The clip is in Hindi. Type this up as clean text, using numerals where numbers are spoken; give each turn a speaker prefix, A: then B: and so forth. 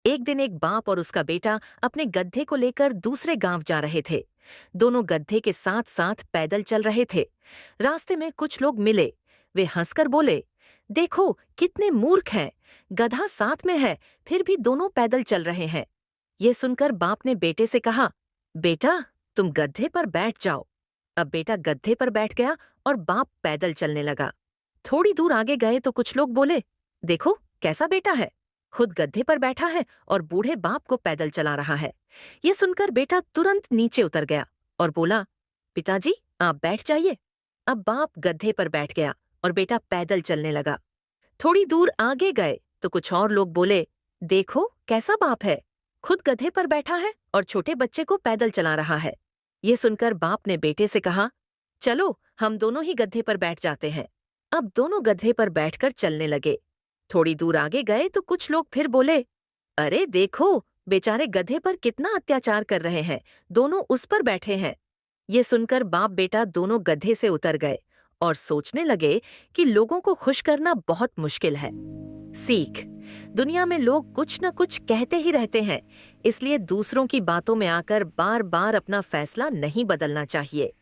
A: एक दिन एक बाप और उसका बेटा अपने गधे को लेकर दूसरे गांव जा रहे थे। दोनों गधे के साथ साथ पैदल चल रहे थे। रास्ते में कुछ लोग मिले। वे हंसकर बोले, देखो कितने मूर्ख हैं, गधा साथ में है फिर भी दोनों पैदल चल रहे हैं। ये सुनकर बाप ने बेटे से कहा, बेटा तुम गधे पर बैठ जाओ। अब बेटा गधे पर बैठ गया और बाप पैदल चलने लगा। थोड़ी दूर आगे गए तो कुछ लोग बोले, देखो कैसा बेटा है, खुद गधे पर बैठा है और बूढ़े बाप को पैदल चला रहा है। ये सुनकर बेटा तुरंत नीचे उतर गया और बोला, पिताजी आप बैठ जाइए। अब बाप गधे पर बैठ गया और बेटा पैदल चलने लगा। थोड़ी दूर आगे गए तो कुछ और लोग बोले, देखो कैसा बाप है, खुद गधे पर बैठा है और छोटे बच्चे को पैदल चला रहा है। ये सुनकर बाप ने बेटे से कहा, चलो हम दोनों ही गधे पर बैठ जाते हैं। अब दोनों गधे पर बैठकर चलने लगे। थोड़ी दूर आगे गए तो कुछ लोग फिर बोले, अरे देखो बेचारे गधे पर कितना अत्याचार कर रहे हैं, दोनों उस पर बैठे हैं। ये सुनकर बाप बेटा दोनों गधे से उतर गए और सोचने लगे कि लोगों को खुश करना बहुत मुश्किल है। सीख, दुनिया में लोग कुछ न कुछ कहते ही रहते हैं, इसलिए दूसरों की बातों में आकर बार बार अपना फैसला नहीं बदलना चाहिए।